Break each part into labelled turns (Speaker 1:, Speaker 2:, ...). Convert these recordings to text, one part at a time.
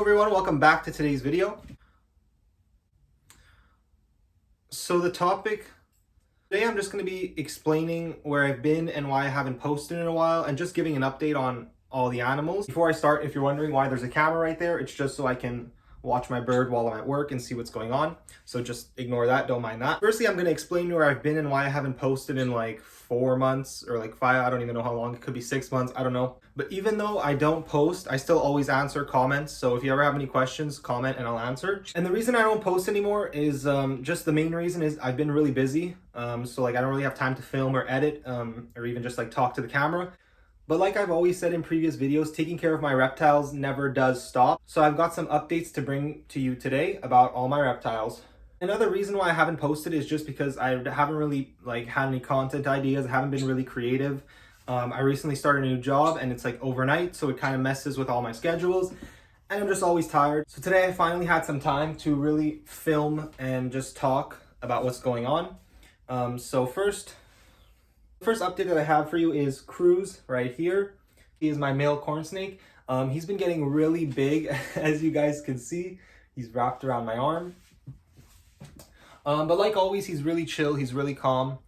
Speaker 1: everyone, welcome back to today's video. So the topic today, I'm just going to be explaining where I've been and why I haven't posted in a while, and just giving an update on all the animals. Before I start, if you're wondering why there's a camera right there, it's just so I can watch my bird while I'm at work and see what's going on. So just ignore that, don't mind that. Firstly, I'm going to explain where I've been and why I haven't posted in like 4 months or like 5, I don't even know how long, it could be 6 months, I don't know. But even though I don't post, I still always answer comments. So if you ever have any questions, comment and I'll answer. And the reason I don't post anymore is just the main reason is I've been really busy. So like I don't really have time to film or edit or even just like talk to the camera. But like I've always said in previous videos, taking care of my reptiles never does stop. So I've got some updates to bring to you today about all my reptiles. Another reason why I haven't posted is just because I haven't really like had any content ideas. I haven't been really creative. I recently started a new job and it's like overnight, so it kind of messes with all my schedules and I'm just always tired. So today I finally had some time to really film and just talk about what's going on. So first update that I have for you is Cruz right here. He is my male corn snake. He's been getting really big, as you guys can see. He's wrapped around my arm. But like always, he's really chill, he's really calm.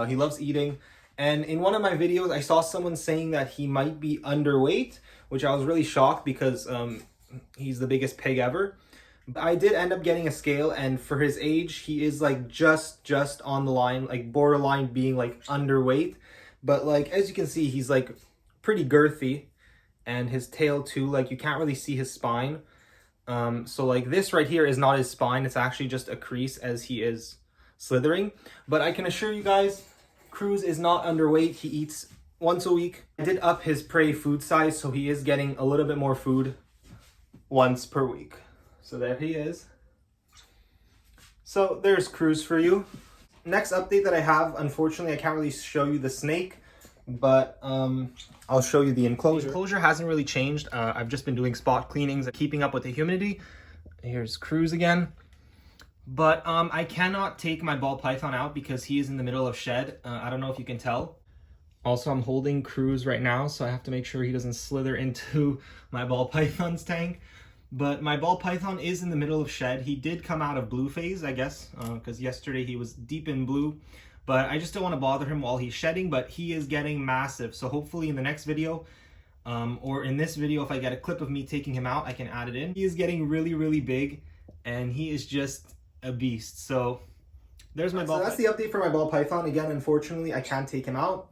Speaker 1: He loves eating. And in one of my videos, I saw someone saying that he might be underweight, which I was really shocked because he's the biggest pig ever. But I did end up getting a scale, and for his age, he is like just on the line, like borderline being like underweight. But like, as you can see, he's like pretty girthy, and his tail too, like you can't really see his spine. So like this right here is not his spine, it's actually just a crease as he is slithering. But I can assure you guys, Cruz is not underweight. He eats once a week. I did up his prey food size, so he is getting a little bit more food once per week. So there he is. So there's Cruz for you. Next update that I have, unfortunately I can't really show you the snake, but I'll show you the enclosure. The enclosure hasn't really changed. I've just been doing spot cleanings, keeping up with the humidity. Here's Cruz again. But I cannot take my ball python out because he is in the middle of shed. I don't know if you can tell. Also, I'm holding Cruz right now, so I have to make sure he doesn't slither into my ball python's tank. But my ball python is in the middle of shed. He did come out of blue phase, I guess, because yesterday he was deep in blue. But I just don't want to bother him while he's shedding, but he is getting massive. So hopefully in the next video, or in this video, if I get a clip of me taking him out, I can add it in. He is getting really big, and he is just a beast. So there's my ball. So that's the update for my ball python. Again, unfortunately, I can't take him out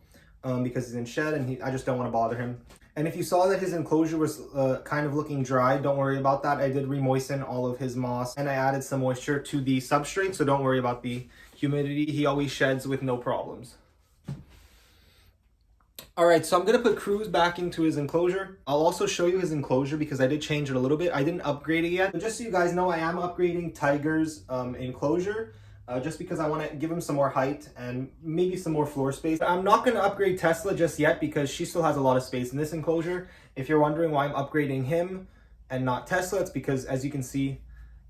Speaker 1: because he's in shed, and I just don't want to bother him. And if you saw that his enclosure was kind of looking dry, don't worry about that. I did re-moisten all of his moss, and I added some moisture to the substrate, so don't worry about the humidity. He always sheds with no problems. All right, so I'm going to put Cruz back into his enclosure. I'll also show you his enclosure because I did change it a little bit. I didn't upgrade it yet. But just so you guys know, I am upgrading Tiger's enclosure just because I want to give him some more height and maybe some more floor space. I'm not going to upgrade Tesla just yet because she still has a lot of space in this enclosure. If you're wondering why I'm upgrading him and not Tesla, it's because, as you can see,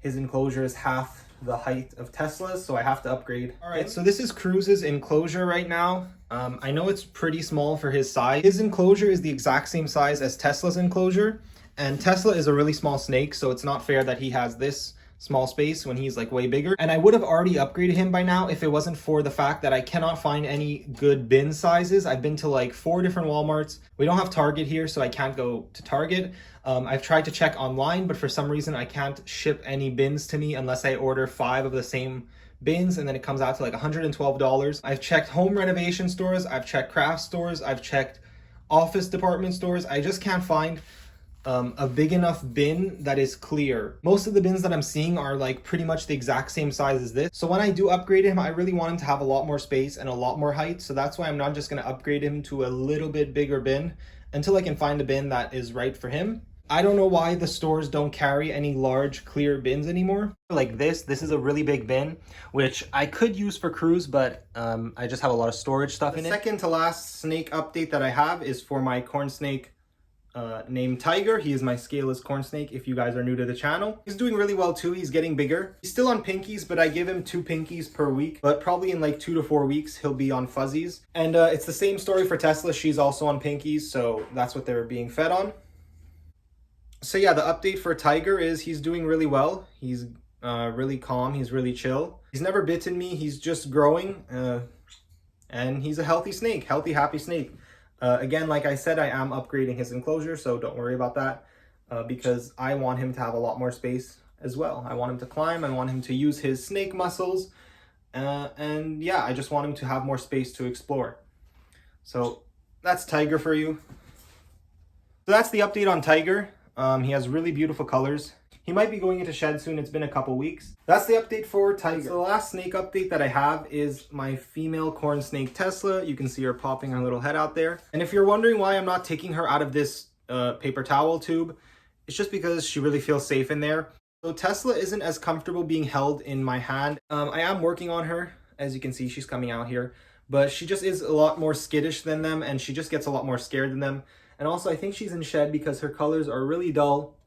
Speaker 1: his enclosure is half the height of Tesla's, so I have to upgrade. All right, so this is Cruz's enclosure right now. I know it's pretty small for his size. His enclosure is the exact same size as Tesla's enclosure, and Tesla is a really small snake, so it's not fair that he has this small space when he's like way bigger. And I would have already upgraded him by now if it wasn't for the fact that I cannot find any good bin sizes. I've been to like 4 different Walmarts. We don't have Target here, so I can't go to Target. I've tried to check online, but for some reason I can't ship any bins to me unless I order 5 of the same bins, and then it comes out to like $112. I've checked home renovation stores, I've checked craft stores, I've checked office department stores. I just can't find a big enough bin that is clear. Most of the bins that I'm seeing are like pretty much the exact same size as this. So when I do upgrade him, I really want him to have a lot more space and a lot more height. So that's why I'm not just going to upgrade him to a little bit bigger bin until I can find a bin that is right for him. I don't know why the stores don't carry any large clear bins anymore. Like this is a really big bin, which I could use for Cruz, but I just have a lot of storage stuff in it. The second to last snake update that I have is for my corn snake named Tiger. He is my scaleless corn snake if you guys are new to the channel. He's doing really well too. He's getting bigger. He's still on pinkies, but I give him 2 pinkies per week, but probably in like 2 to 4 weeks he'll be on fuzzies. And it's the same story for Tesla. She's also on pinkies, so that's what they're being fed on. So yeah, the update for Tiger is he's doing really well. He's really calm. He's really chill. He's never bitten me. He's just growing. And he's a healthy snake, healthy, happy snake. Again, like I said, I am upgrading his enclosure, so don't worry about that because I want him to have a lot more space as well. I want him to climb. I want him to use his snake muscles. And yeah, I just want him to have more space to explore. So that's Tiger for you. So that's the update on Tiger. He has really beautiful colors. He might be going into shed soon. It's been a couple weeks. That's the update for Tiger. So the last snake update that I have is my female corn snake Tesla. You can see her popping her little head out there. And if you're wondering why I'm not taking her out of this paper towel tube, it's just because she really feels safe in there. So Tesla isn't as comfortable being held in my hand. I am working on her. As you can see, she's coming out here. But she just is a lot more skittish than them, and she just gets a lot more scared than them. And also, I think she's in shed because her colors are really dull.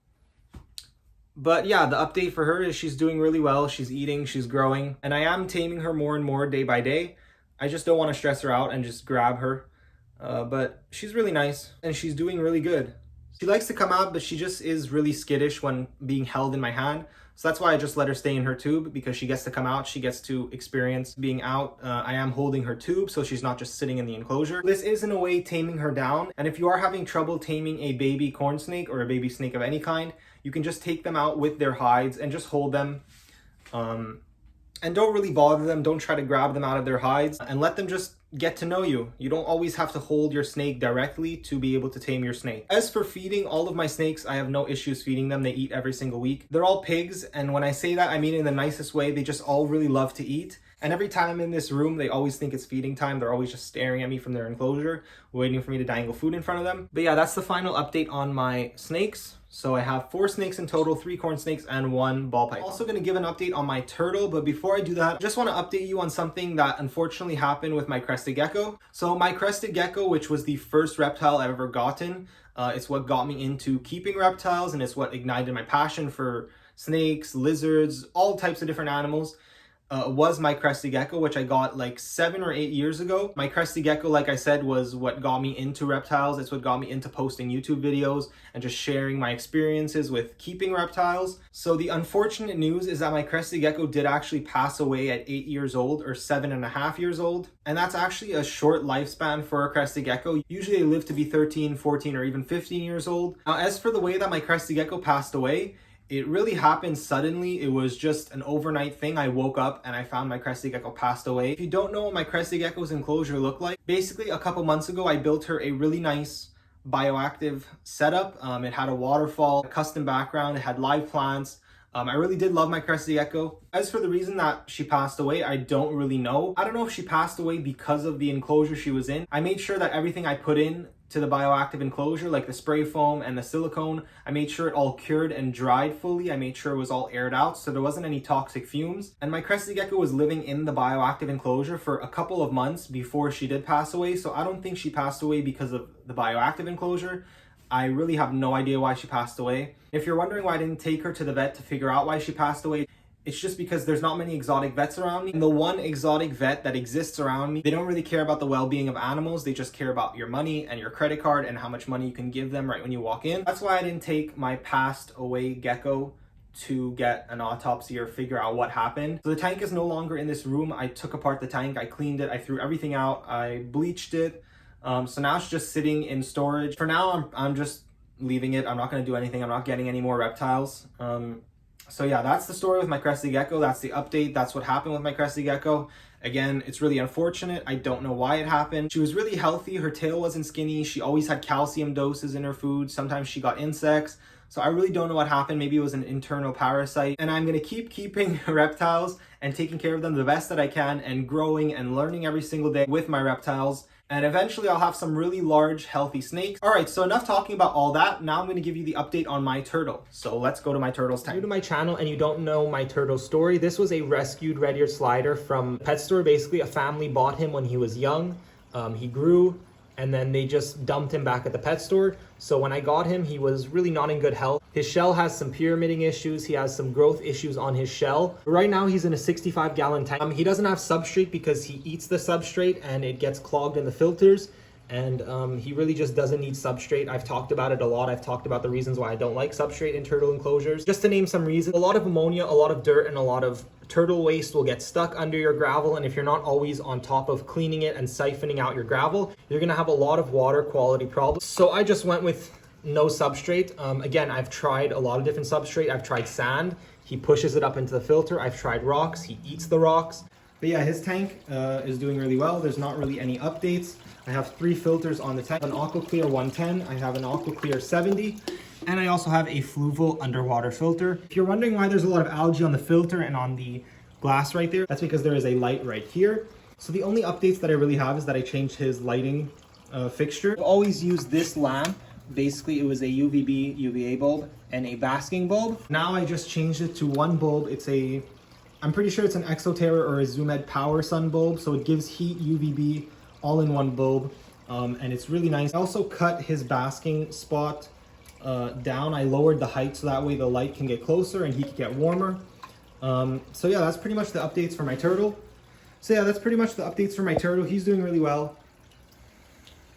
Speaker 1: But yeah, the update for her is she's doing really well. She's eating, she's growing, and I am taming her more and more day by day. I just don't want to stress her out and just grab her. But she's really nice, and she's doing really good. She likes to come out, but she just is really skittish when being held in my hand. So that's why I just let her stay in her tube, because she gets to come out. She gets to experience being out. I am holding her tube, so she's not just sitting in the enclosure. This is in a way taming her down. And if you are having trouble taming a baby corn snake or a baby snake of any kind, you can just take them out with their hides and just hold them. And don't really bother them. Don't try to grab them out of their hides, and let them just get to know you. You don't always have to hold your snake directly to be able to tame your snake. As for feeding all of my snakes, I have no issues feeding them. They eat every single week. They're all pigs, and when I say that, I mean it in the nicest way. They just all really love to eat. And every time I'm in this room, they always think it's feeding time. They're always just staring at me from their enclosure, waiting for me to dangle food in front of them. But yeah, that's the final update on my snakes. So I have 4 snakes in total, 3 corn snakes and 1 ball python. I'm also going to give an update on my turtle, but before I do that, I just want to update you on something that unfortunately happened with my Crested Gecko. So my Crested Gecko, which was the first reptile I've ever gotten, it's what got me into keeping reptiles, and it's what ignited my passion for snakes, lizards, all types of different animals. Was my Crested Gecko, which I got like 7 or 8 years ago. My Crested Gecko, like I said, was what got me into reptiles. It's what got me into posting YouTube videos and just sharing my experiences with keeping reptiles. So the unfortunate news is that my Crested Gecko did actually pass away at 8 years old, or 7.5 years old. And that's actually a short lifespan for a Crested Gecko. Usually they live to be 13, 14, or even 15 years old. Now, as for the way that my Crested Gecko passed away, it really happened suddenly. It was just an overnight thing. I woke up and I found my Crested Gecko passed away. If you don't know what my Crested Gecko's enclosure looked like, basically a couple months ago, I built her a really nice bioactive setup. It had a waterfall, a custom background, it had live plants. I really did love my Crested Gecko. As for the reason that she passed away, I don't really know. I don't know if she passed away because of the enclosure she was in. I made sure that everything I put in to the bioactive enclosure, like the spray foam and the silicone, I made sure it all cured and dried fully. I made sure it was all aired out, so there wasn't any toxic fumes. And my Crested Gecko was living in the bioactive enclosure for a couple of months before she did pass away, so I don't think she passed away because of the bioactive enclosure. I really have no idea why she passed away. If you're wondering why I didn't take her to the vet to figure out why she passed away, it's just because there's not many exotic vets around me. And the one exotic vet that exists around me, they don't really care about the well-being of animals. They just care about your money and your credit card and how much money you can give them right when you walk in. That's why I didn't take my passed away gecko to get an autopsy or figure out what happened. So the tank is no longer in this room. I took apart the tank, I cleaned it, I threw everything out, I bleached it. So now it's just sitting in storage. For now, I'm just leaving it. I'm not going to do anything. I'm not getting any more reptiles. So yeah, that's the story with my Crested Gecko. That's the update. That's what happened with my Crested Gecko. Again, it's really unfortunate. I don't know why it happened. She was really healthy. Her tail wasn't skinny. She always had calcium doses in her food. Sometimes she got insects. So I really don't know what happened. Maybe it was an internal parasite. And I'm going to keep keeping reptiles and taking care of them the best that I can and growing and learning every single day with my reptiles. And eventually I'll have some really large, healthy snakes. All right, so enough talking about all that. Now I'm going to give you the update on my turtle. So let's go to my turtle's tank. If you're new to my channel and you don't know my turtle story, this was a rescued red-eared slider from a pet store. Basically, a family bought him when he was young. He grew, and then they just dumped him back at the pet store. So when I got him, he was really not in good health. His shell has some pyramiding issues. He has some growth issues on his shell. Right now, he's in a 65-gallon tank. He doesn't have substrate because he eats the substrate and it gets clogged in the filters. and he really just doesn't need substrate. I've talked about it a lot. I've talked about the reasons why I don't like substrate in turtle enclosures. Just to name some reasons, a lot of ammonia, a lot of dirt, and a lot of turtle waste will get stuck under your gravel, and if you're not always on top of cleaning it and siphoning out your gravel, you're gonna have a lot of water quality problems. So I just went with no substrate. Again, I've tried a lot of different substrate. I've tried sand. He pushes it up into the filter. I've tried rocks. He eats the rocks. But yeah, his tank is doing really well. There's not really any updates. I have 3 filters on the tank. An AquaClear 110, I have an AquaClear 70, and I also have a Fluval underwater filter. If you're wondering why there's a lot of algae on the filter and on the glass right there, that's because there is a light right here. So the only updates that I really have is that I changed his lighting fixture. I've always used this lamp. Basically, it was a UVB, UVA bulb and a basking bulb. Now I just changed it to one bulb. I'm pretty sure it's an Exoterra or a Zoomed Power Sun bulb. So it gives heat, UVB, all in one bulb. And it's really nice. I also cut his basking spot down. I lowered the height so that way the light can get closer and he can get warmer. So yeah, that's pretty much the updates for my turtle. He's doing really well.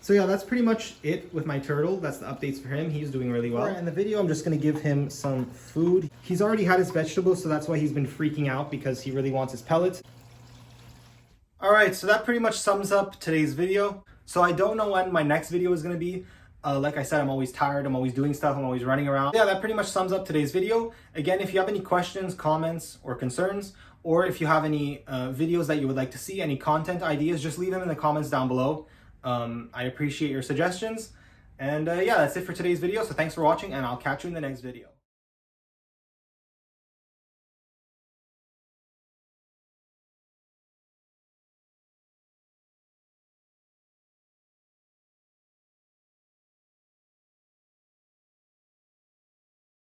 Speaker 1: So yeah, that's pretty much it with my turtle. That's the updates for him. He's doing really well. In the video, I'm just gonna give him some food. He's already had his vegetables, so that's why he's been freaking out, because he really wants his pellets. All right, so that pretty much sums up today's video. So I don't know when my next video is gonna be. Like I said, I'm always tired, I'm always doing stuff, I'm always running around. Yeah, that pretty much sums up today's video. Again, if you have any questions, comments, or concerns, or if you have any videos that you would like to see, any content ideas, just leave them in the comments down below. I appreciate your suggestions. And yeah, that's it for today's video. So thanks for watching, and I'll catch you in the next video.